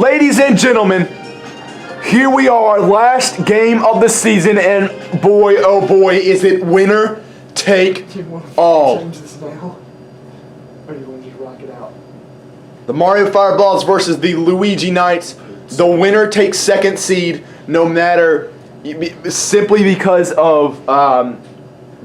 Ladies and gentlemen, here we are, last game of the season, and boy, oh boy, is it winner take all. Change this now? Or do you want to just rock it out? The Mario Fireballs versus the Luigi Knights. The winner takes second seed, no matter, simply because of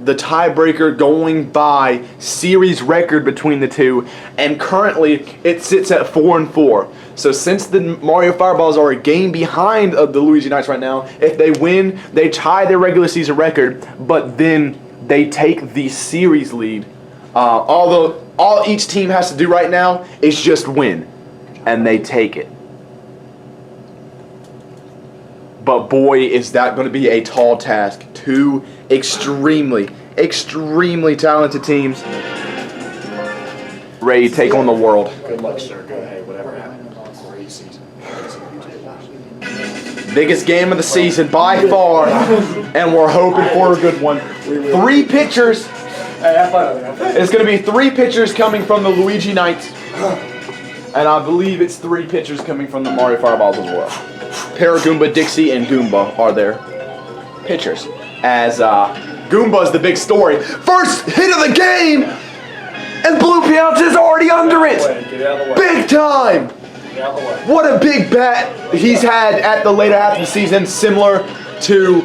the tiebreaker going by series record between the two, and currently it sits at 4-4. So since the Mario Fireballs are a game behind of the Luigi Knights right now, if they win, they tie their regular season record, but then they take the series lead. All each team has to do right now is just win, and they take it. But boy, is that going to be a tall task. Two extremely talented teams ready to take on the world. Good luck, sir. Go ahead. Whatever happens. Great season. Biggest game of the season by far, and we're hoping for a good one. Three pitchers. It's going to be three pitchers coming from the Luigi Knights, and I believe it's three pitchers coming from the Mario Fireballs as well. Paragoomba, Dixie, and Goomba are their pitchers. As Goomba's the big story. First hit of the game, and Blue Pianta's already under it. Big time. What a big bat he's had at the later half of the season, similar to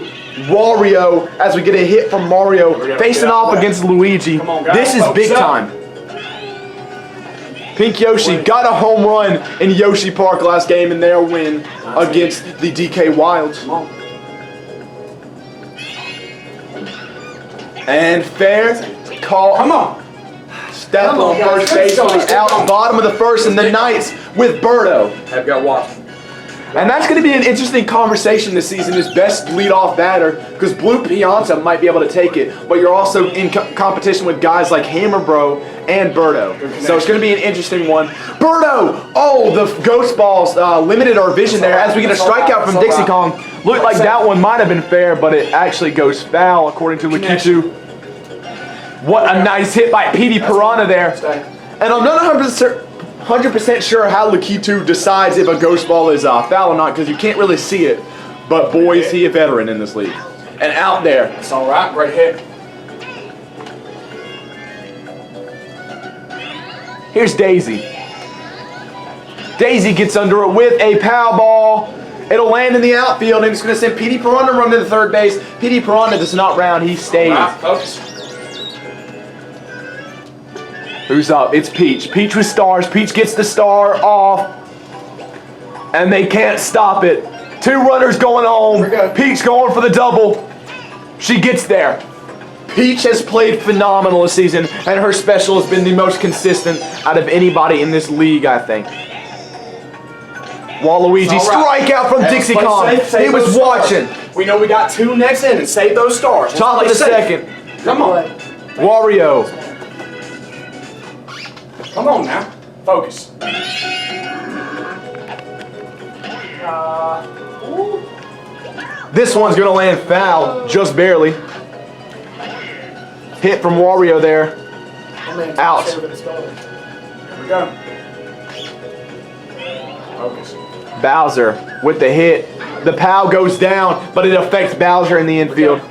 Wario, as we get a hit from Mario facing off against Luigi. This is big time. Pink Yoshi got a home run in Yoshi Park last game in their win against the DK Wilds. And fair call. Come on. Step on first base for the out bottom of the first, and the Knights with Birdo. Have got watch. And that's going to be an interesting conversation this season, is best leadoff batter, because Blue Pianta might be able to take it, but you're also in competition with guys like Hammer Bro and Birdo. So it's going to be an interesting one. Birdo! Oh, the Ghost Balls limited our vision there as we get a strikeout from Dixie Kong. Looked like that one might have been fair, but it actually goes foul, according to Lakitu. What a nice hit by Petey Piranha there. And I'm not 100% sure how Lakitu decides if a ghost ball is foul or not, because you can't really see it. But boy, is he a veteran in this league. And out there. It's all right. Great hit. Here's Daisy. Daisy gets under it with a pow ball. It'll land in the outfield, and it's going to send Petey Piranha run to the third base. Petey Piranha does not round. He stays. All right, folks. Who's up? It's Peach. Peach with stars. Peach gets the star off. And they can't stop it. Two runners going home. Peach going for the double. She gets there. Peach has played phenomenal this season, and her special has been the most consistent out of anybody in this league, I think. Waluigi, strikeout from Dixie Kong. He was watching. We know we got two next inning. Save those stars. Top of the second. Come on. Wario. Come on now. Focus. This one's going to land foul, just barely. Hit from Wario there. Out. Here we go. Focus. Bowser with the hit. The POW goes down, but it affects Bowser in the infield.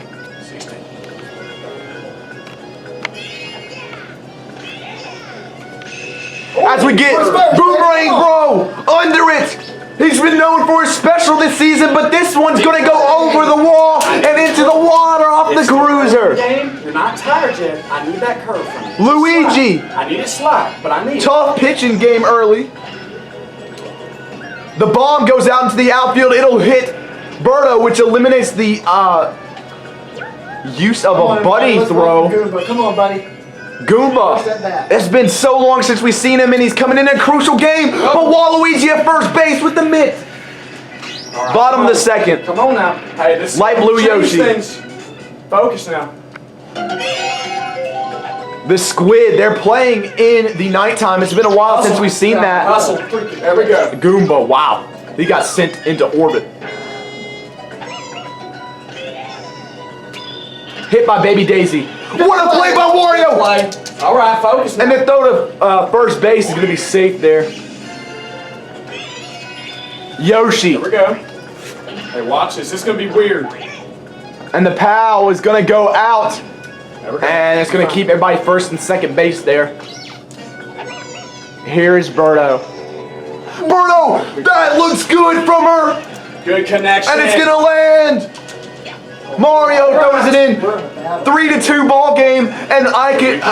As we get Boomerang Bro under it. He's been known for his special this season, but this one's going to go over the wall and into the water off the cruiser. You're not tired yet. I need that curve from you. Luigi. I need it slide, but I need it. Tough pitching game early. The bomb goes out into the outfield. It'll hit Birdo, which eliminates the use of a bunny throw. Come on, buddy. Goomba. It's been so long since we've seen him, and he's coming in a crucial game. But Waluigi at first base with the mitt. Right, bottom of the second. Come on now. Hey, this Light blue Yoshi. Things. Focus now. The squid, they're playing in the nighttime. It's been a while since we've seen that. Hustle. There we go. Goomba, wow. He got sent into orbit. Hit by Baby Daisy. What a play by Wario! All right, focus now. And the throw to first base is going to be safe there. Yoshi. Here we go. Hey, watch this. This is going to be weird. And the PAL is going to go out. There we go. And it's going to keep everybody first and second base there. Here is Birdo. Birdo! That looks good from her! Good connection. And it's going to land! Mario throws it in. 3-2 ball game. And I think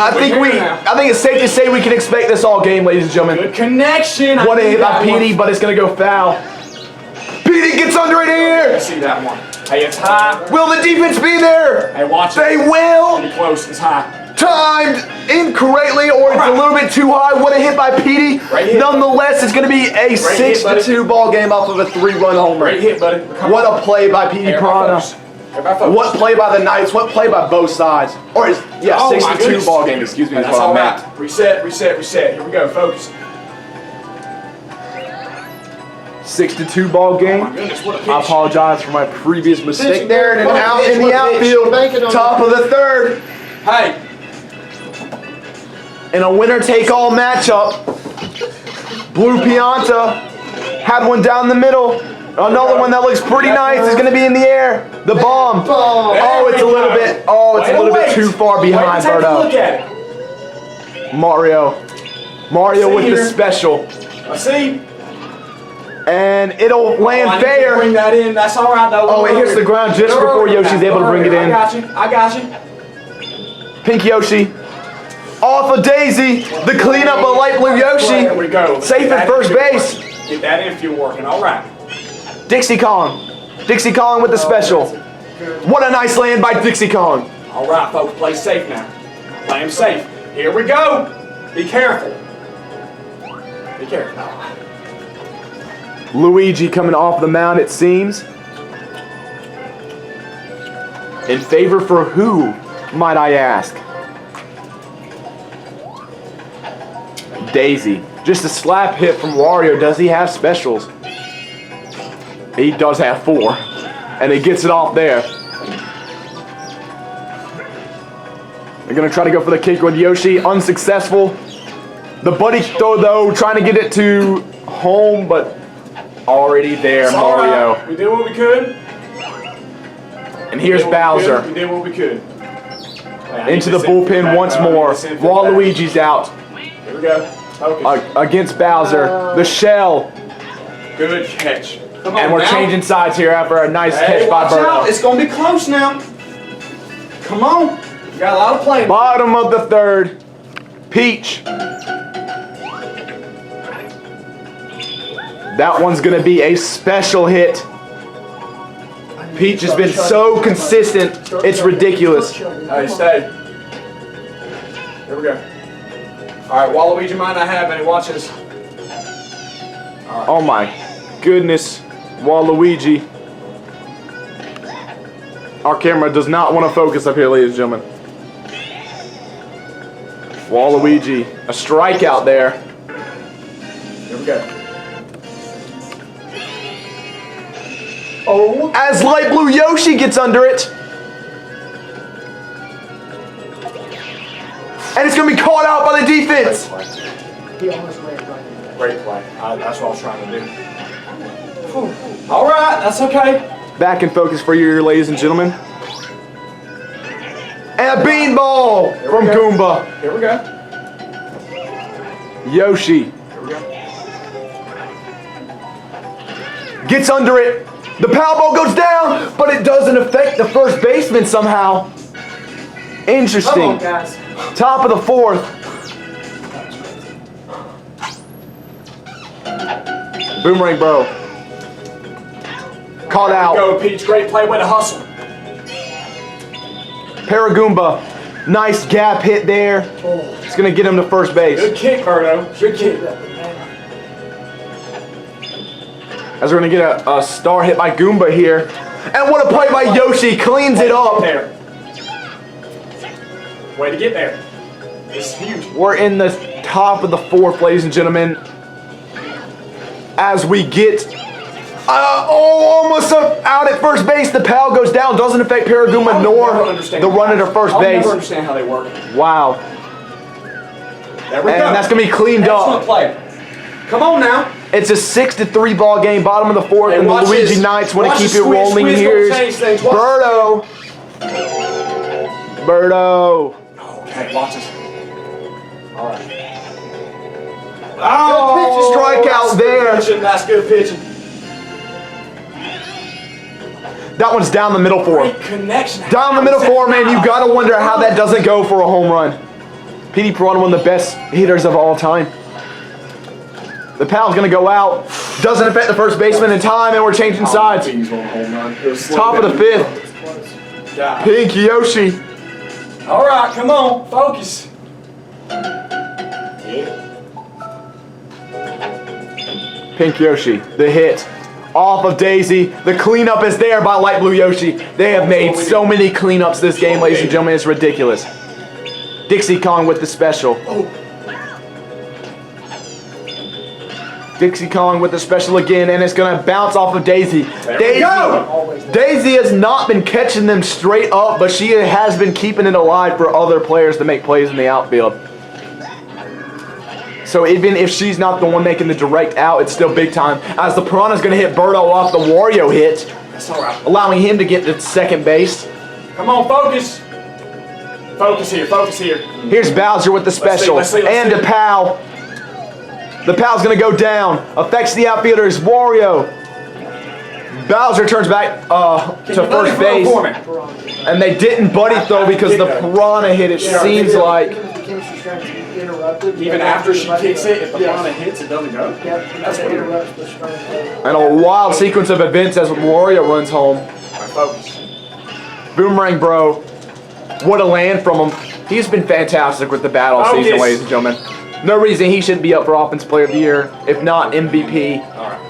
it's safe to say we can expect this all game, ladies and gentlemen. Good connection. What a hit by Petey, but it's going to go foul. Petey gets under it I here! see that one. Hey, it's high. Will the defense be there? Hey, watch it. They will! Pretty close. It's high. Timed incorrectly, or it's a little bit too high. What a hit by Petey. Right hit. Nonetheless, it's going to be a 6-2 ball game off of a 3-run homer. Great hit, buddy. What a play by Petey Piranha. What play by the Knights. What play by both sides. Or, yeah, Oh, my 6-2 goodness. ball game, excuse me, is That's what I all meant. right. Reset, reset, reset. Here we go. Focus. 6-2 ball Oh, game. my goodness. What a pitch. I apologize for my previous mistake Pitch, there. And what a out pitch, in the what a pitch. outfield, Bank it on top of the third. Hey. In a winner-take-all matchup, Blue Pianta had one down the middle. Another one that looks pretty nice is going to be in the air. The bomb. Oh, it's a little bit. Oh, it's a little bit too far behind, Take a look Birdo. at it. Mario with the here. special, I see. and it'll I land need to fair. bring that in. That's all right, though. Oh, it hits the ground just before Yoshi's able to bring it I in. got you. I got you. Pink Yoshi. Off of Daisy. The cleanup of light blue There Yoshi. we go. Safe at first base. Get that infield working. All right. Dixie Kong. Dixie Kong with the special. What a nice land by Dixie Kong. All right, folks. Play safe now. Play him safe. Here we go. Be careful. Be careful. Luigi coming off the mound, it seems. In favor for who, might I ask? Daisy. Just a slap hit from Wario. Does he have specials? He does have 4. And he gets it off there. They're going to try to go for the kick with Yoshi. Unsuccessful. The buddy throw, though, trying to get it to home, but already there, It's all Mario. right. We did what we could. And here's We did what we Bowser. could. We did what we could. Hey, I need Into the this infield bullpen back, once though. I need more. this infield back. Waluigi's out Here we go. Focus. against Bowser. The shell. Good catch. Come on And we're now. changing sides here after a nice Hey, catch by watch out. Birdo. It's going to be close now. Come on. You got a lot of playing. Bottom of the third. Peach. That one's going to be a special hit. Peach has been so consistent, it's ridiculous. Hey, stay. Here we go. All right, Waluigi might not have any. Watch this. Oh my goodness, Waluigi. Our camera does not want to focus up here, ladies and gentlemen. Waluigi, a strikeout there. Here we go. Oh, as light blue Yoshi gets under it. And it's going to be caught out by the defense. He almost landed right in there. Great play. That's what I was trying to do. All right, that's okay. Back in focus for you, ladies and gentlemen. And a beanball from go. Goomba. Here we go. Yoshi Here we go. gets under it. The power ball goes down, but it doesn't affect the first baseman somehow. Interesting. Come on, guys. Top of the fourth. Boomerang, bro. Caught out. Go, Peach. Great play. Way to hustle. Paragoomba. Nice gap hit there. It's going to get him to first base. Good kick, Birdo. Good kick. As we're going to get a star hit by Goomba here. And what a play by Yoshi. Cleans it up. There. Way to get there. It's huge. We're in the top of the fourth, ladies and gentlemen. As we get almost out at first base. The PAL goes down. Doesn't affect Paragoomba nor the runner to first I'll base. never understand how they work. Wow. There we go. And that's going to be cleaned Excellent up. play. Come on now. It's a 6-3 ball game, bottom of the fourth, Hey, and the watch Luigi this. Knights want to Watch keep the it squeeze. rolling Squeeze here. gonna change things. Watch Birdo. Birdo. Okay, watch this. All right. Oh, strikeout there. That's good pitching. That one's down the middle for him. Great connection. Down the middle for him, man. You gotta wonder how that doesn't go for a home run. P.D. Piranha, one of the best hitters of all time. The Pal's gonna go out. Doesn't affect the first baseman in time, and we're changing sides. Top of the fifth. Yeah. Pink Yoshi. All right, come on, focus. Pink Yoshi, the hit. Off of Daisy. The cleanup is there by Light Blue Yoshi. They have made so many cleanups this game, ladies and gentlemen. It's ridiculous. Dixie Kong with the special. Dixie Kong with the special again, and it's going to bounce off of Daisy. Daisy has not been catching them straight up, but she has been keeping it alive for other players to make plays in the outfield. So even if she's not the one making the direct out, it's still big time. As the Piranha's going to hit Birdo off the Wario hit, That's all right. allowing him to get to second base. Come on, focus. Focus here, focus here. Here's Bowser with the special. Let's see. And the Pal. The Pal's going to go down. Affects the outfielders. Wario. Bowser turns back to first base. And they didn't buddy throw because the Piranha hit it. Seems like. Even after she kicks it, if the Piranha hits, it doesn't go? That's weird. And a wild sequence of events as Wario runs home. All right, focus. Boomerang Bro. What a land from him. He's been fantastic with the bat all season, ladies and gentlemen. No reason he shouldn't be up for Offensive Player of the Year, if not MVP. All right.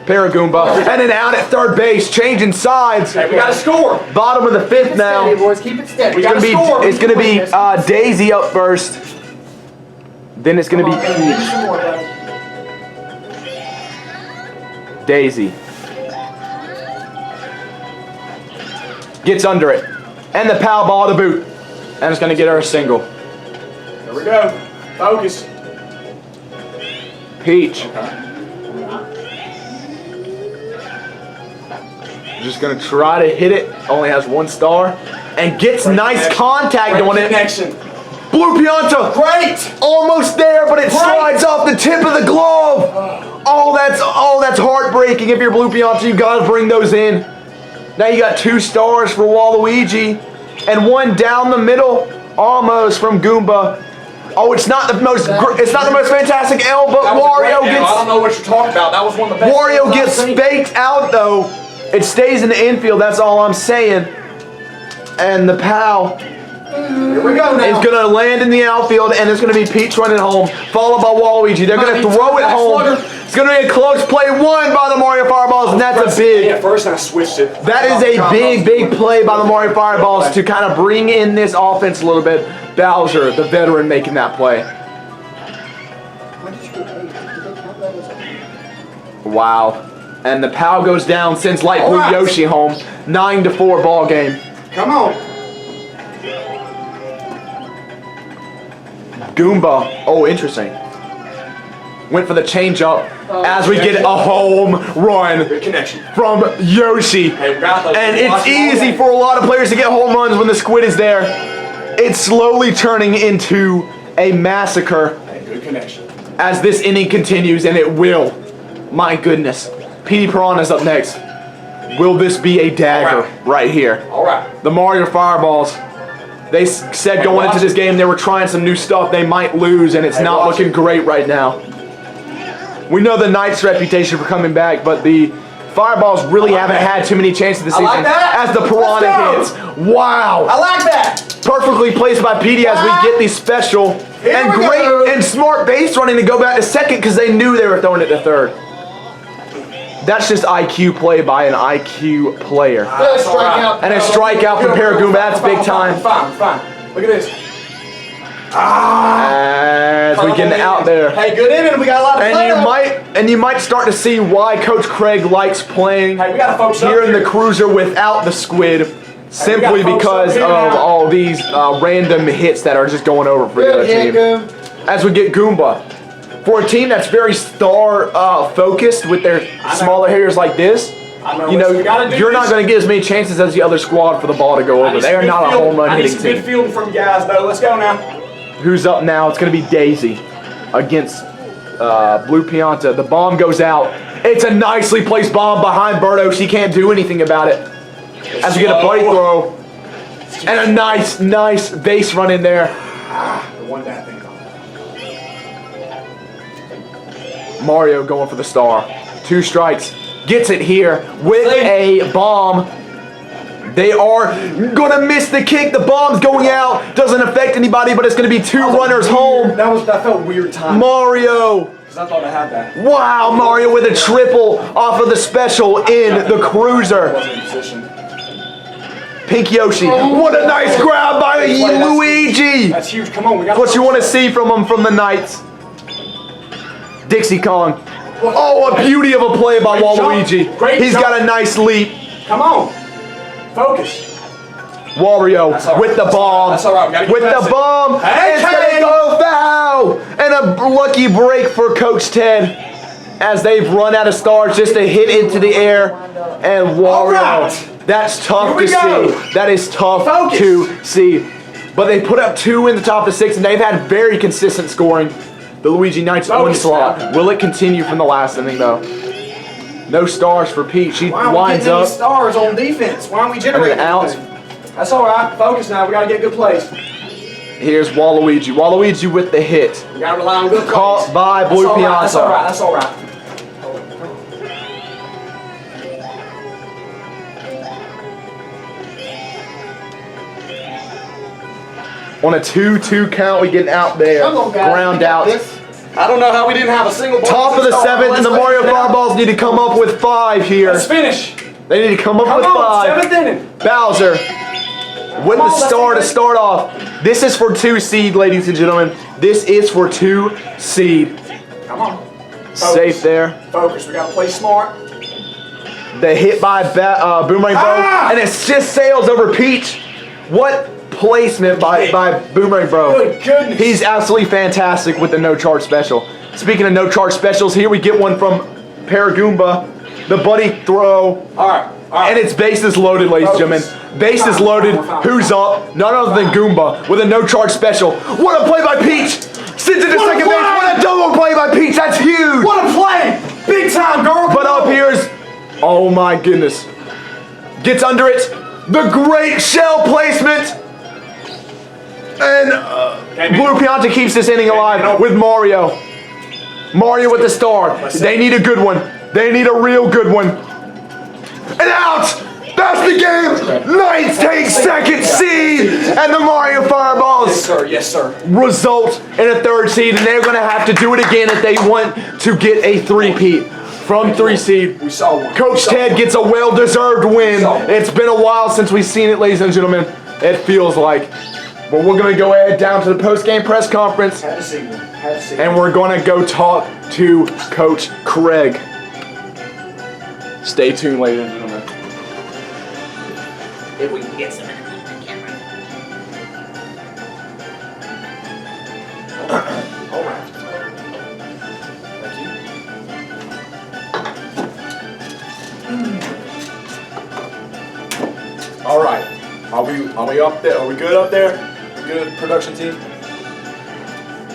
Paragoomba. And an out at third base, changing sides. Hey, we got to score. Bottom of the fifth now. Steady, boys. Keep it steady. It's gonna be Daisy up first. Then it's gonna be Peach. Some more, buddy. Daisy gets under it, and the Pal ball to boot, and it's gonna get her a single. There we go. Focus. Peach. Just gonna try to hit it. Only has one star, and gets nice contact on it. Connection. Blue Pianta. Great. Almost there, but it slides off the tip of the glove. Oh, that's heartbreaking. If you're Blue Pianta, you gotta bring those in. Now you got 2 stars for Waluigi, and 1 down the middle, almost from Goomba. Oh, it's not the most fantastic L, but Wario I don't know what you're talking about. That was one of the best. Wario gets faked out though. It stays in the infield. That's all I'm saying. And the Pal. Here we go now. It's going to land in the outfield, and it's going to be Peach running home, followed by Waluigi. They're going to throw it home. It's going to be a close play, won by the Mario Fireballs, and that's a big. Yeah, first I switched it. That is a big play by the Mario Fireballs to kind of bring in this offense a little bit. Bowser, the veteran, making that play. Wow. And the Pal goes down, sends Light Blue Yoshi home. 9-4 ball game. Come on. Goomba. Oh, interesting. Went for the changeup as we get a home run Good connection. from Yoshi. Hey, we got those. And it's easy for a lot of players to get home runs when the squid is there. It's slowly turning into a massacre Hey, good connection. as this inning continues, and it will. My goodness. P.D. Piranha's up next. Will this be a dagger right here? All right. The Mario Fireballs. They said going into this game they were trying some new stuff. They might lose, and it's not looking great right now. We know the Knights' reputation for coming back, but the Fireballs really haven't had too many chances this season. like that. As the Piranha hits. Wow. I like that. Perfectly placed by PD as we get the special. And great and smart base running to go back to second because they knew they were throwing it to third. That's just IQ play by an IQ player. And a strikeout from Paragoomba. That's big time. Fine. Look at this. As we get out there. Hey, good inning. We got a lot of play. And you might start to see why Coach Craig likes playing Hey, we gotta focus here up in the Cruiser without the squid. Simply because of all these random hits that are just going over for the other team. As we get Goomba. For a team that's very star focused with their smaller hitters like this, you know, you're not going to get as many chances as the other squad for the ball to go over. They are not a home run hitting team. Good fielding from you guys, though. Let's go now. Who's up now? It's going to be Daisy against Blue Pianta. The bomb goes out. It's a nicely placed bomb behind Berto. She can't do anything about it. As we get a buddy throw. And a nice base run in there. The one bad thing. Mario going for the star. 2 strikes. Gets it here with a bomb. They are going to miss the kick. The bomb's going out. Doesn't affect anybody, but it's going to be 2 runners home. That felt weird time. Mario. Because I thought I had that. Wow, Mario with a triple off of the special in the cruiser. Wasn't in position. Pink Yoshi. What a nice grab by Luigi. That's huge. Come on, we got What you want to see from him from the Knights. Dixie Kong. Oh, a beauty of a play by Waluigi. He's got a nice leap. Come on. Focus. Wario with the bomb. That's all right. We gotta get with the bomb. Hey, it's going to go foul. And a lucky break for Coach Ted as they've run out of stars just to hit into the air. And Wario. That's tough to see. That is tough to see. But they put up 2 in the top of 6, and they've had very consistent scoring. The Luigi Knights onslaught. Will it continue from the last inning, though? No stars for Pete. She winds up. Stars on defense. Why aren't we generating out? That's all right. Focus now. We got to get good plays. Here's Waluigi. Waluigi with the hit. We got to rely on good plays. Caught by Blue Pianta. That's all right. That's all right. On a 2-2 count, we get out there. Ground out. I don't know how we didn't have a single ball. Top of the 7th, and the Mario Fireballs need to come up with 5 here. Let's finish. They need to come up with 5. 7th inning. Bowser with the star to start off. This is for 2 seed, ladies and gentlemen. This is for 2 seed. Come on. Safe there. Focus. We got to play smart. The hit by Boomerang Bro, and it just sails over Peach. What placement by Boomerang Bro. Good goodness. He's absolutely fantastic with the no charge special. Speaking of no charge specials, here we get one from Paragoomba. The buddy throw. All right. And it's bases loaded, ladies and gentlemen. Bases loaded. Who's up? None other than Goomba with a no charge special. What a play by Peach. Sends it to second base. What a double play by Peach. That's huge. What a play. Big time, girl. But up here's, oh my goodness. Gets under it. The great shell placement. And Blue Pianta keeps this inning alive with Mario. Mario with the star. They need a good one. They need a real good one. And out! That's the game! Knights take second seed! And the Mario Fireballs Yes, sir. result in a 3rd seed. And they're going to have to do it again if they want to get a 3-peat from 3 seed. We saw one. Coach Ted gets a well-deserved win. It's been a while since we've seen it, ladies and gentlemen. It feels like. But we're going to go ahead down to the post-game press conference. Had to see one. Had to see And we're going to go talk to Coach Craig. Stay tuned, ladies and gentlemen. If we can get some in the camera. All right. Thank you. All right. Are we up there? Are we good up there? We good, production team?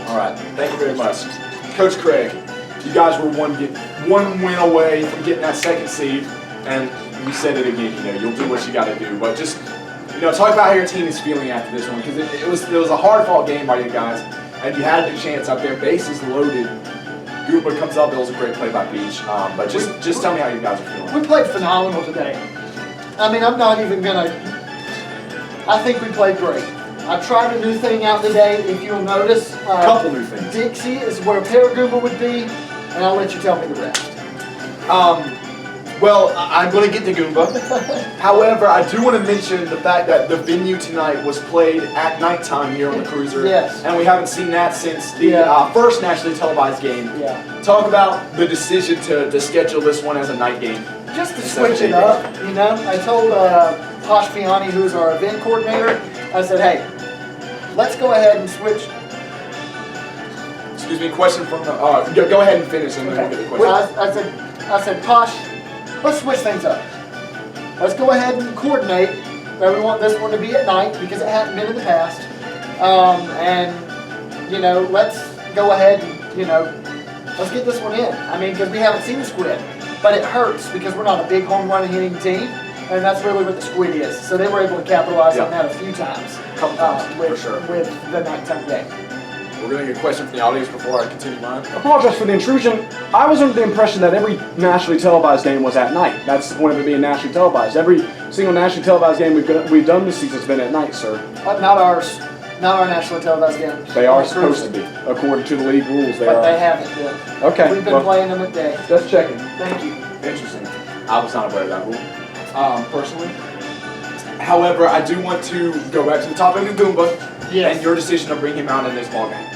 All right. Thank you very much. Coach Craig, you guys were one win away from getting that 2nd seed, and you said it again. You know, you'll do what you got to do, but just talk about how your team is feeling after this one, because it was a hard-fought game by you guys, and you had the chance out there. Bases loaded. Goomba comes up. It was a great play by Peach. But just tell me how you guys are feeling. We played phenomenal today. I mean, I'm not even gonna. I think we played great. I tried a new thing out today. If you'll notice, A couple new things. Dixie is where Paragoomba would be, and I'll let you tell me the rest. Well, I'm going to get to Goomba. However, I do want to mention the fact that the venue tonight was played at nighttime here on the Cruiser. Yes. And we haven't seen that since the first nationally televised game. Yeah. Talk about the decision to schedule this one as a night game. Just to switch it up, I told Posh Piani, who's our event coordinator, I said, hey, let's go ahead and switch Excuse me, question from the, go ahead and finish and then we'll get the Well, question. I said, Tosh, let's switch things up. Let's go ahead and coordinate that we want this one to be at night because it hadn't been in the past. And, you know, let's go ahead and, you know, let's get this one in. I mean, because we haven't seen the squid. But it hurts because we're not a big home run hitting team. And that's really what the squid is. So they were able to capitalize on that a few times. Couple times, with, for sure. With the nighttime game. We're going to get a question from the audience before I continue mine. Apologize for the intrusion. I was under the impression that every nationally televised game was at night. That's the point of it being nationally televised. Every single nationally televised game we've done this season has been at night, sir. Not ours. Not our nationally televised games. They are supposed to be, according to the league rules. But they haven't been. Okay. We've been playing them at day. Just checking. Thank you. Interesting. I was not aware of that rule, personally. However, I do want to go back to the topic of Goomba and your decision to bring him out in this ballgame.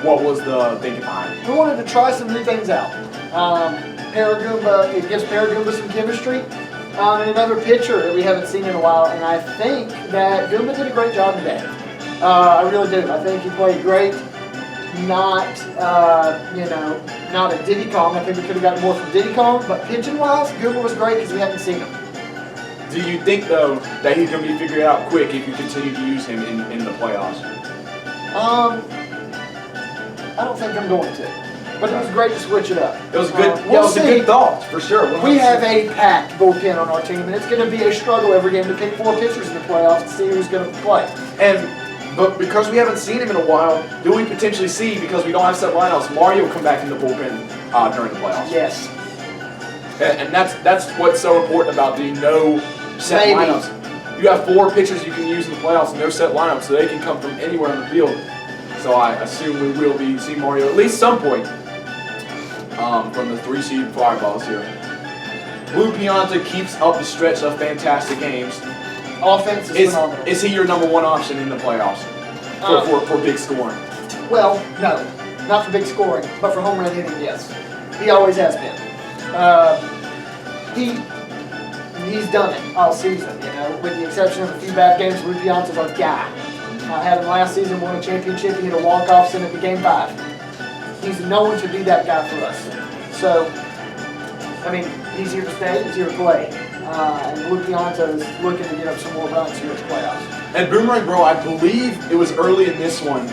What was the thinking behind it? We wanted to try some new things out. Paragoomba, it gives Paragoomba some chemistry. And another pitcher that we haven't seen in a while, and I think that Goomba did a great job today. I really do. I think he played great. Not, you know, not a Diddy Kong. I think we could have gotten more from Diddy Kong, but pitching-wise, Goomba was great because we hadn't seen him. Do you think, though, that he's going to be figured out quick if you continue to use him in the playoffs? I don't think I'm going to. But it was great to switch it up. It was good. We'll it was a good thought, for sure. We have a packed bullpen on our team, and it's going to be a struggle every game to pick 4 pitchers in the playoffs to see who's going to play. But because we haven't seen him in a while, do we potentially see, because we don't have set lineouts, Mario come back in the bullpen during the playoffs? Yes. And that's what's so important about the no set lineups. You have 4 pitchers you can use in the playoffs, no set lineups, so they can come from anywhere on the field. So I assume we will be seeing Mario at least some point from the 3-seed Fireballs here. Blue Pianta keeps up the stretch of fantastic games. Offense is phenomenal. Is he your number 1 option in the playoffs for big scoring? Well, no. Not for big scoring, but for home run hitting, yes. He always has been. He's done it all season, you know, with the exception of a few bad games. Blue Pianta's our guy. I had him last season, won a championship. He hit a walk-off in at the game 5. He's known to be that guy for us. So, I mean, he's here to stay. He's here to play. And Blue Pianta is looking to get up some more runs here at the playoffs. And Boomerang Bro, I believe it was early in this one.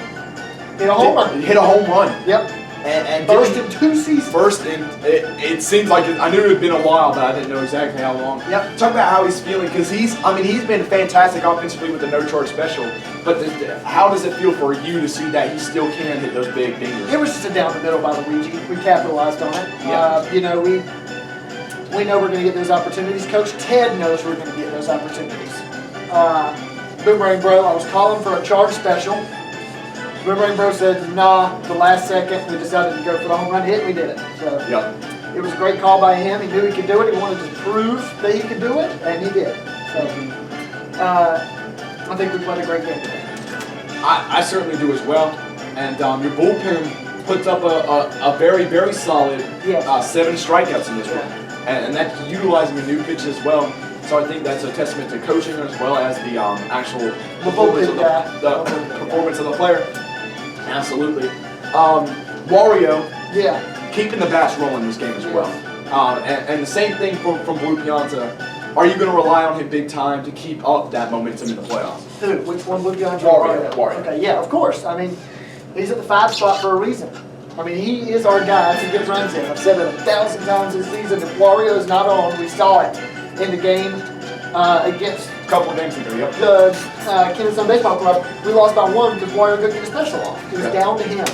Hit a home run. Hit a home run. Yep. And first in 2 seasons. First in, it seems like, I knew it had been a while, but I didn't know exactly how long. Yep. Talk about how he's feeling, because he's been fantastic offensively with the no-charge special, but how does it feel for you to see that he still can hit those big dingers? It was just a down the middle by Luigi. We capitalized on it. Yeah. You know, we know we're going to get those opportunities. Coach Ted knows we're going to get those opportunities. Boomerang Bro, I was calling for a charge special. Boomerang Bro said, nah, the last second we decided to go for the home run hit, and we did it. So It was a great call by him. He knew he could do it. He wanted to prove that he could do it, and he did. So I think we played a great game today. I certainly do as well. And your bullpen puts up a very, very solid 7 strikeouts in this one. And that's utilizing a new pitch as well. So I think that's a testament to coaching as well as the actual performance of the player. Absolutely. Wario, keeping the bats rolling in this game as well. And the same thing from Blue Pianta. Are you going to rely on him big time to keep up that momentum in the playoffs? Who? Which one? Blue Pianta? Wario. Okay, yeah, of course. I mean, he's at the 5 spot for a reason. I mean, he is our guy to get runs in. I've said it 1,000 times this season. If Wario is not on, we saw it in the game against a couple of games ago, the Kansas City Baseball Club. We lost by 1 because Wario couldn't get a special off. It was down to him.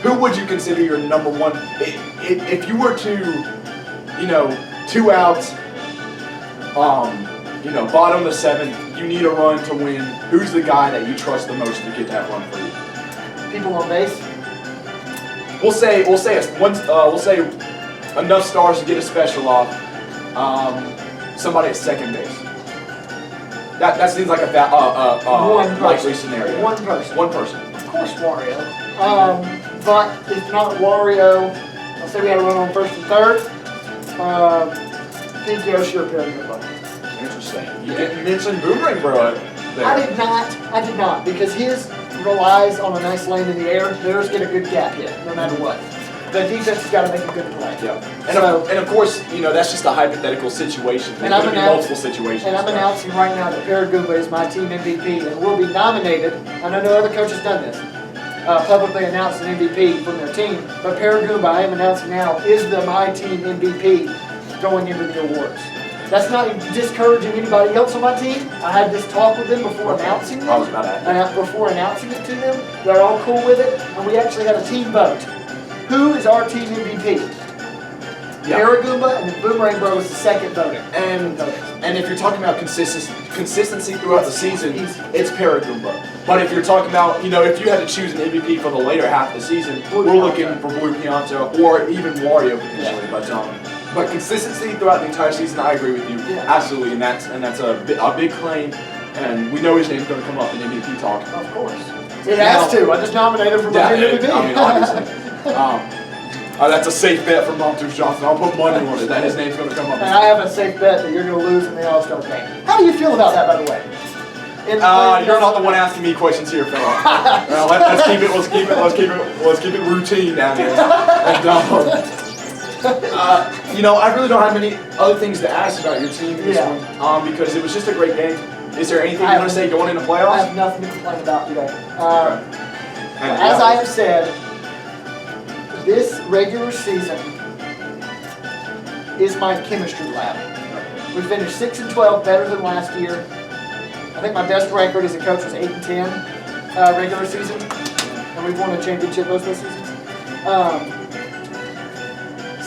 Who would you consider your number 1? If you were to, 2 outs, bottom of the 7th, you need a run to win. Who's the guy that you trust the most to get that run for you? People on base. We'll say enough stars to get a special off. Somebody at second base. That seems like a likely scenario. One person. One person. Of course, Wario. But if not Wario, I'll say we had a run on 1st and 3rd. Pinky Oshio Paragoomba. Interesting. You mentioned Boomerang Bro there. I did not, because his relies on a nice lane in the air. Theirs get a good gap hit, no matter what. The defense has got to make a good play. Yeah. And of course, that's just a hypothetical situation. There could be multiple situations. And I'm announcing right now that Paragumba is my team MVP and will be nominated. I know no other coach has done this. Publicly announced an MVP from their team, but Paragumba, I am announcing now, is my team MVP going into the awards. That's not discouraging anybody else on my team. I had this talk with them before announcing them. I was about to ask. Before announcing it to them, they're all cool with it, and we actually had a team vote. Who is our team MVP? Yeah. Paragumba, and then Boomerang Bro was the second voter. And if you're talking about consistency throughout the season, it's Paragumba. But if you're talking about, if you had to choose an MVP for the later half of the season, we're looking for Blue Pianto or even Wario potentially. Yeah. But consistency throughout the entire season, I agree with you, absolutely, and that's a big claim. And we know his name's going to come up in MVP talk. Of course, it has to. I just nominated him for my MVP. I mean, obviously. That's a safe bet for Montus Johnson. I'll put money on it that his name's going to come up. And I have a safe bet that you're going to lose in the All-Star game. How do you feel about that, by the way? You're not the one asking me questions here, fella. Let's keep it routine down here. And, I really don't have many other things to ask about your team in this one, because it was just a great game. Is there anything you want to say going into playoffs? I have nothing to complain about today. As I have said, this regular season is my chemistry lab. We finished 6-12, better than last year. I think my best record as a coach was 8-10 regular season, and we've won a championship most of the seasons.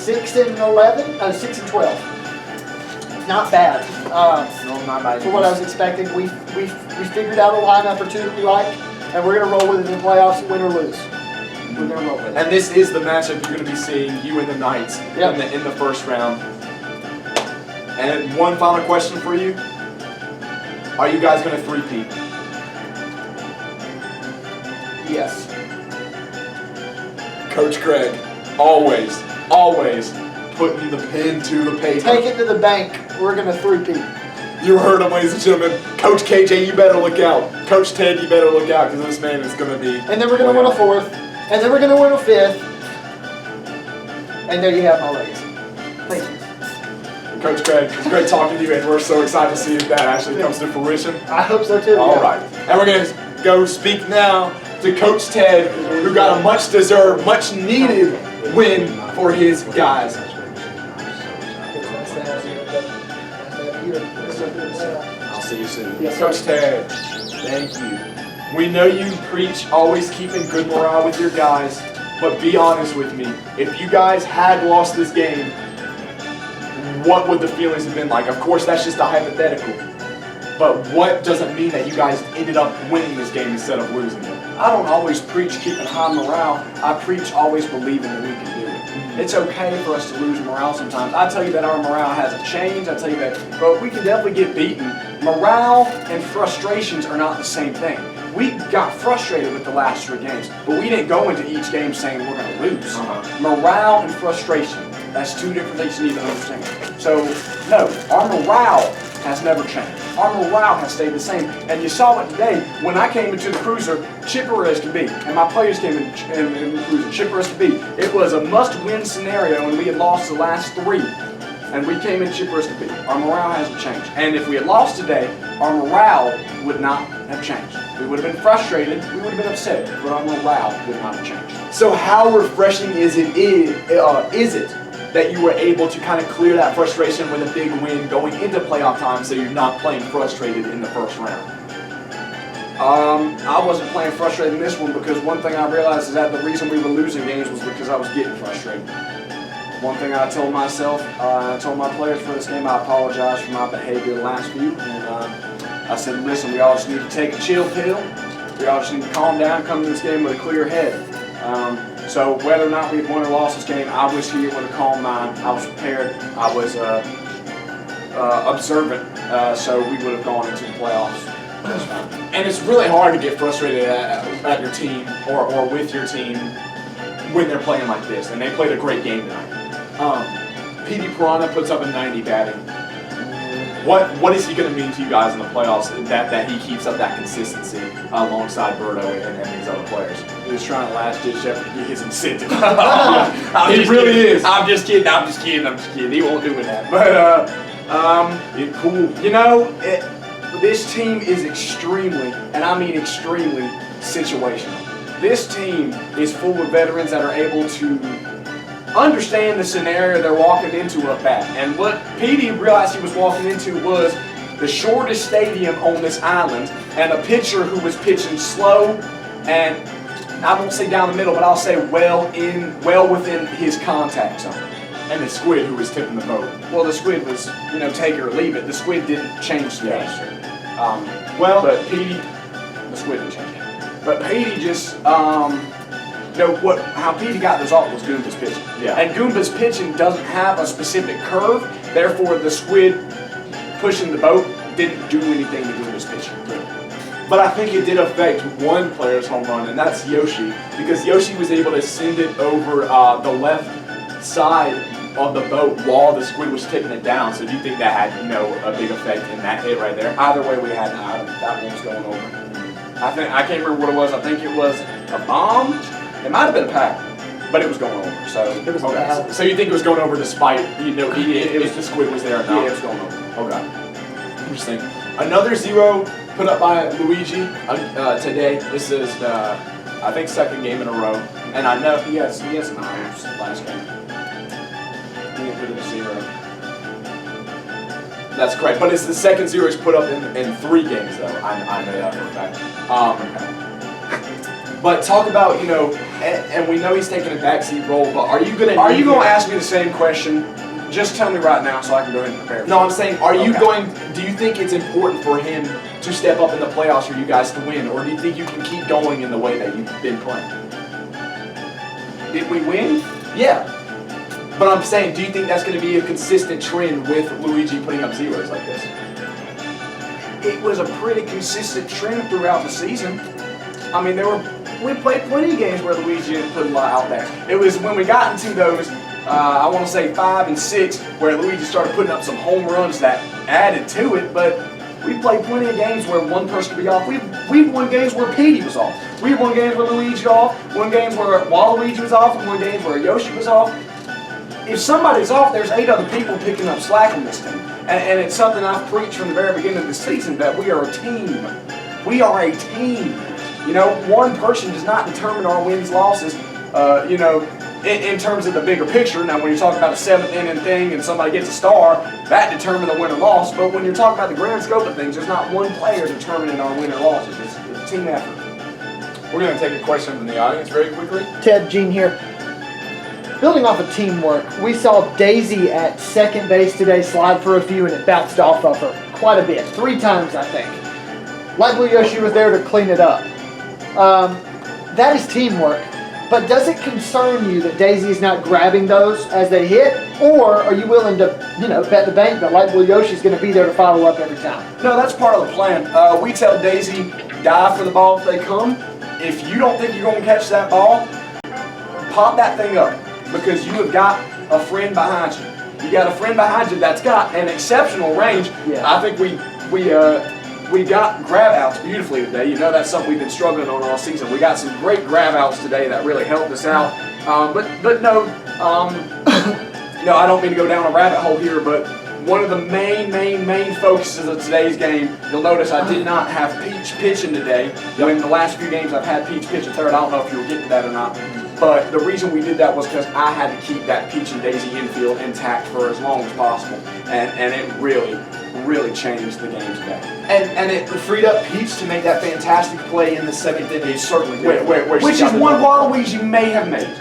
6-12. Not bad. No, not bad. For what I was expecting, we figured out a lineup or two that we like, and we're gonna roll with it in the playoffs, win or lose. We're gonna roll with it. And this is the matchup you're gonna be seeing, you and the Knights, in the first round. And one final question for you: are you guys gonna three-peat? Yes. Coach Craig, always putting the pen to the paper. Take it to the bank. We're gonna three-peat. You heard him, ladies and gentlemen. Coach KJ, you better look out. Coach Ted, you better look out, because this man is going to be... And then we're going to win a fourth. And then we're going to win a fifth. And there you have my legacy. Thank you. Coach Craig, it's great talking to you, and we're so excited to see if that actually comes to fruition. I hope so, too. All right. And we're going to go speak now to Coach Ted, who got a much-deserved, much-needed win for his guys. I'll see you soon. Yes, Coach Ted, thank you. We know you preach always keeping good morale with your guys, but be honest with me. If you guys had lost this game, what would the feelings have been like? Of course, that's just a hypothetical. But what doesn't mean that you guys ended up winning this game instead of losing it? I don't always preach keeping high morale. I preach always believing that we can do it. It's okay for us to lose morale sometimes. I tell you that our morale hasn't changed. I tell you that, but we can definitely get beaten. Morale and frustrations are not the same thing. We got frustrated with the last 3 games, but we didn't go into each game saying we're going to lose. Morale and frustration, that's 2 different things you need to understand. So, no, our morale has never changed. Our morale has stayed the same. And you saw it today when I came into the cruiser, chipper as can be. And my players came in the cruiser, chipper as can be. It was a must-win scenario and we had lost the last 3. And we came in chipper as can be. Our morale hasn't changed. And if we had lost today, our morale would not have changed. We would have been frustrated, we would have been upset, but our morale would not have changed. So how refreshing is it that you were able to kind of clear that frustration with a big win going into playoff time, so you're not playing frustrated in the first round? I wasn't playing frustrated in this one because one thing I realized is that the reason we were losing games was because I was getting frustrated. One thing I told myself, I told my players for this game, I apologize for my behavior the last few, and I said, listen, we all just need to take a chill pill. We all just need to calm down, come to this game with a clear head. So whether or not we had won or lost this game, I was here with a calm mind. I was prepared. I was observant, so we would have gone into the playoffs. And it's really hard to get frustrated at your team or with your team when they're playing like this, and they played a great game tonight. PD Piranha puts up a 90 batting. What is he going to mean to you guys in the playoffs that he keeps up that consistency alongside Berto and these other players? He was trying to last ditch effort to get his incentive. He really is. I'm just kidding. He won't do that. But Cool. you know, this team is extremely, and I mean extremely, situational. This team is full of veterans that are able to understand the scenario they're walking into up at. And what Petey realized he was walking into was the shortest stadium on this island and a pitcher who was pitching slow and I won't say down the middle, but I'll say well within his contact zone. And the squid who was tipping the boat. Well, the squid was, take it or leave it. The squid didn't change the game. But Petey, the squid didn't change it. But Petey just, how Petey got the result was Goomba's pitching. Yeah. And Goomba's pitching doesn't have a specific curve, therefore the squid pushing the boat didn't do anything to Goomba's pitching. But I think it did affect one player's home run, and that's Yoshi, because Yoshi was able to send it over the left side of the boat while the squid was taking it down. So do you think that had, a big effect in that hit right there? Either way, we had an item. That one was going over. I can't remember what it was. I think it was a bomb. It might have been a pack, but it was going over. So It was Okay. So you think it was going over despite, if the squid was there or not? Yeah, it was going over. Okay. Interesting. Another 0 put up by Luigi today. This is the, I think, second game in a row. And I know He has an irons last game. He didn't put it a 0. that's correct. But it's the second 0 he's put up in 3 games, though. I know that for a fact. But talk about, and we know he's taking a backseat role, but are you going to ask me the same question? Just tell me right now so I can go ahead and prepare. No, I'm saying, do you think it's important for him to step up in the playoffs for you guys to win, or do you think you can keep going in the way that you've been playing? Did we win? Yeah. But I'm saying, do you think that's going to be a consistent trend with Luigi putting up 0s like this? It was a pretty consistent trend throughout the season. I mean, we played plenty of games where Luigi didn't put a lot out there. It was when we got into those, I want to say 5 and 6, where Luigi started putting up some home runs that added to it, but we played plenty of games where one person could be off. We've won games where Petey was off. We've won games where Luigi off, won games where Waluigi was off, and won games where Yoshi was off. If somebody's off, there's 8 other people picking up slack on this team. And it's something I've preached from the very beginning of the season, that we are a team. We are a team. One person does not determine our wins, losses, in terms of the bigger picture. Now, when you talk about a 7th inning thing and somebody gets a star, that determines the win or loss. But when you're talking about the grand scope of things, there's not one player determining our win or losses. It's a team effort. We're going to take a question from the audience very quickly. Ted, Gene here. Building off of teamwork, we saw Daisy at second base today slide for a few and it bounced off of her quite a bit. 3 times, I think. Light Blue Yoshi was there to clean it up. That is teamwork. But does it concern you that Daisy is not grabbing those as they hit? Or are you willing to, bet the bank that Light Blue Yoshi is going to be there to follow up every time? No, that's part of the plan. We tell Daisy, dive for the ball if they come. If you don't think you're going to catch that ball, pop that thing up. Because you have got a friend behind you. You got a friend behind you that's got an exceptional range. Yeah. I think we got grab outs beautifully today. That's something we've been struggling on all season. We got some great grab outs today that really helped us out. But no, I don't mean to go down a rabbit hole here, but one of the main focuses of today's game, you'll notice I did not have Peach pitching today. In the last few games I've had Peach pitch at third. I don't know if you were getting that or not. But the reason we did that was because I had to keep that Peach and Daisy infield intact for as long as possible. And it really changed the game today. And it freed up Peach to make that fantastic play in the 7th inning. It certainly did. Which is one Waluigi may have made.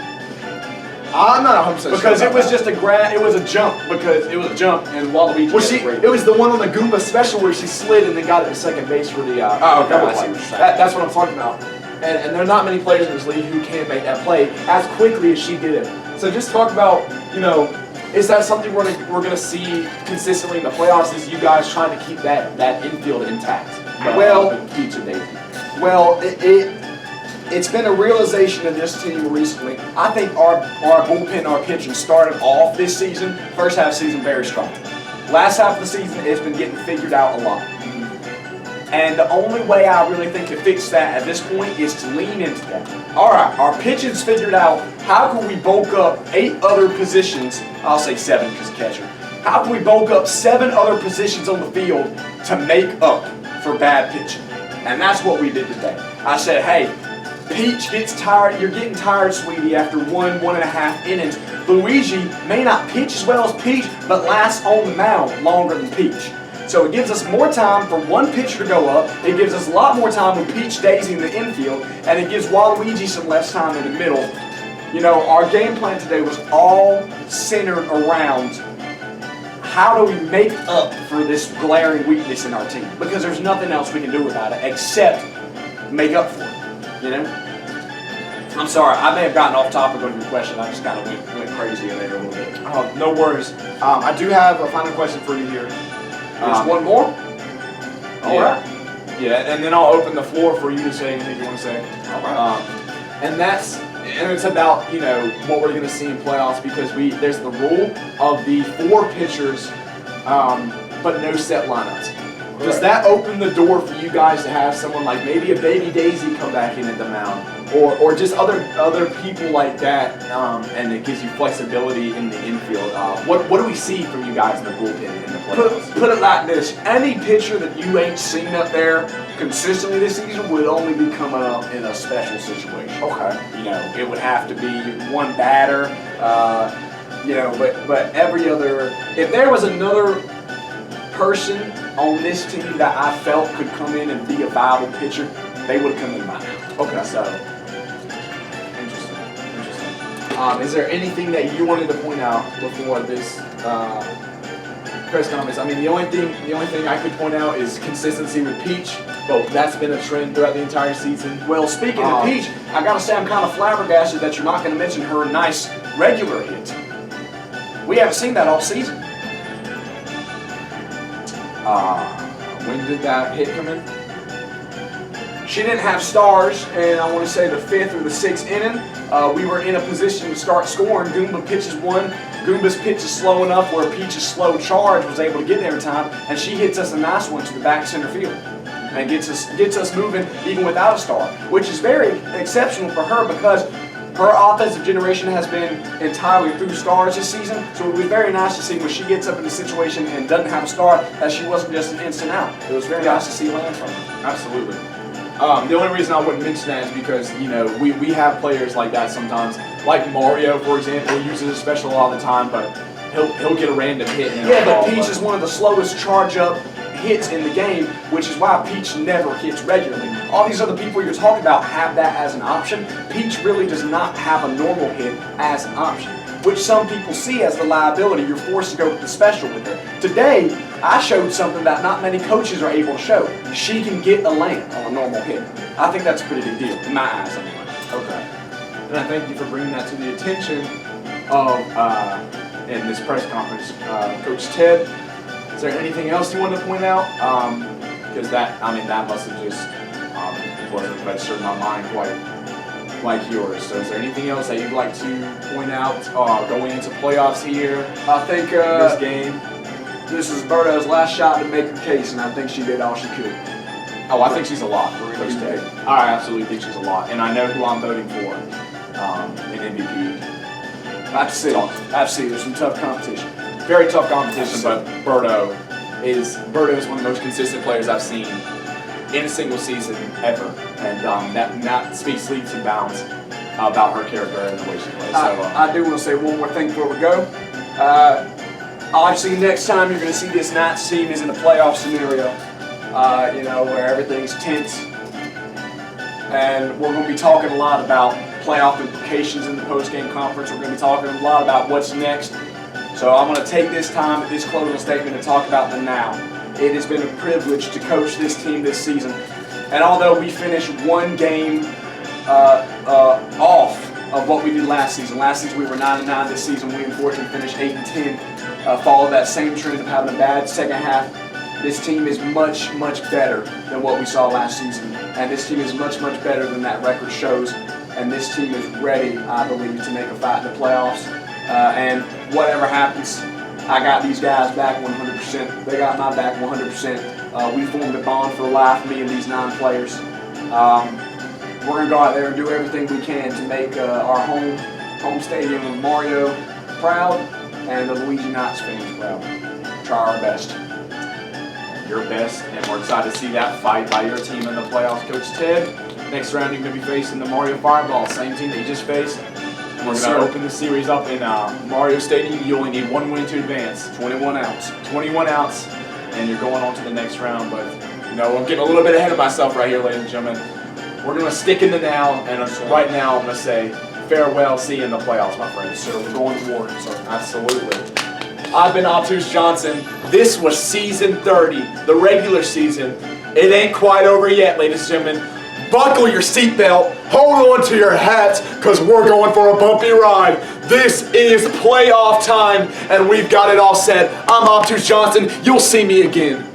I'm not 100% sure. Because it was just it was a jump, and Waluigi it was the one on the Goomba special where she slid and then got it to second base for the okay, I see what you're saying. That's what I'm talking about. And there are not many players in this league who can make that play as quickly as she did it. So just talk about, is that something we're gonna see consistently in the playoffs? Is you guys trying to keep that infield intact? Peach and Daisy. Well, it's been a realization of this team recently. I think our bullpen, our pitching started off this season, first half season, very strong. Last half of the season, it's been getting figured out a lot. And the only way I really think to fix that at this point is to lean into that. All right, our pitching's figured out. How can we bulk up 8 other positions? I'll say 7 because catcher. How can we bulk up 7 other positions on the field to make up for bad pitching? And that's what we did today. I said, hey, Peach gets tired. You're getting tired, sweetie, after 1.5 innings. Luigi may not pitch as well as Peach, but lasts on the mound longer than Peach. So it gives us more time for one pitcher to go up. It gives us a lot more time with Peach Daisy in the infield, and it gives Waluigi some less time in the middle. You know, our game plan today was all centered around how do we make up for this glaring weakness in our team? Because there's nothing else we can do about it except make up for it, you know? I'm sorry, I may have gotten off topic on your question. I just kind of went crazy in there a little bit. Oh, no worries. I do have a final question for you here. There's one more? All right. Yeah, and then I'll open the floor for you to say anything you want to say. All right. And it's about, you know, what we're going to see in playoffs, because there's the rule of the 4 pitchers, but no set lineups. Does that open the door for you guys to have someone like maybe a Baby Daisy come back in at the mound, or just other people like that, and it gives you flexibility in the infield? What do we see from you guys in the bullpen in the playoffs? Put it like this: any pitcher that you ain't seen up there consistently this season would only be coming up in a special situation. Okay. You know, it would have to be one batter. You know, but every other, if there was another person on this team that I felt could come in and be a viable pitcher, they would have come in by now. Okay. So, Interesting. Is there anything that you wanted to point out before this press conference? I mean, the only thing I could point out is consistency with Peach, but that's been a trend throughout the entire season. well, speaking of Peach, I gotta say I'm kind of flabbergasted that you're not gonna mention her nice regular hit. We haven't seen that all season. When did that hit come in? She didn't have stars, and I want to say the 5th or the 6th inning. We were in a position to start scoring. Goomba pitches one. Goomba's pitch is slow enough where Peach's slow charge was able to get there in time, and she hits us a nice one to the back center field and gets us moving even without a star, which is very exceptional for her because her offensive generation has been entirely through stars this season, so it would be very nice to see when she gets up in the situation and doesn't have a star that she wasn't just an instant out. It was very nice to see land from her. Absolutely. The only reason I wouldn't mention that is because, you know, we have players like that sometimes. Like Mario, for example, uses a special all the time, but he'll get a random hit. Yeah, but Peach is one of the slowest charge-up hits in the game, which is why Peach never hits regularly. All these other people you're talking about have that as an option. Peach really does not have a normal hit as an option, which some people see as the liability. You're forced to go with the special with her. Today, I showed something that not many coaches are able to show. She can get a land on a normal hit. I think that's a pretty big deal, in my eyes anyway. Okay. And I thank you for bringing that to the attention of, in this press conference, Coach Ted. Is there anything else you want to point out? Because that must have just wasn't registered in my mind quite like yours. So is there anything else that you'd like to point out going into playoffs here? I think This game? this is Berto's last shot to make her case, and I think she did all she could. Oh, I think she's a lot for Coach Ted. I absolutely think she's a lot, and I know who I'm voting for in MVP. I have to see. There's some tough competition. Very tough competition, but Berto is one of the most consistent players I've seen in a single season ever, and that speaks leaps and bounds about her character and the way she plays. I do want to say one more thing before we go. Obviously, next time you're going to see this Knights team is in a playoff scenario, where everything's tense, and we're going to be talking a lot about playoff implications in the post-game conference. We're going to be talking a lot about what's next. So I'm going to take this time at this closing statement to talk about the now. It has been a privilege to coach this team this season. And although we finished one game off of what we did last season we were 9-9. This season we unfortunately finished 8-10. Followed that same trend of having a bad second half. This team is much, much better than what we saw last season. And this team is much, much better than that record shows. And this team is ready, I believe, to make a fight in the playoffs. And whatever happens, I got these guys back 100%. They got my back 100%. We formed a bond for life, me and these 9 players. We're going to go out there and do everything we can to make our home stadium of Mario proud and the Luigi Knights fans proud. Try our best. Your best, and we're excited to see that fight by your team in the playoffs. Coach Ted, next round you're going to be facing the Mario Fireball, same team that you just faced. And we're going to open the series up in Mario Stadium. You only need 1 win to advance. 21 outs. 21 outs, and you're going on to the next round. But, you know, I'm getting a little bit ahead of myself right here, ladies and gentlemen. We're going to stick in the now, and right now I'm going to say farewell, see you in the playoffs, my friends. So we're going to war. So Absolutely. I've been Obtuse Johnson. This was season 30, the regular season. It ain't quite over yet, ladies and gentlemen. Buckle your seatbelt, hold on to your hats, because we're going for a bumpy ride. This is playoff time, and we've got it all set. I'm Obtuse Johnson. You'll see me again.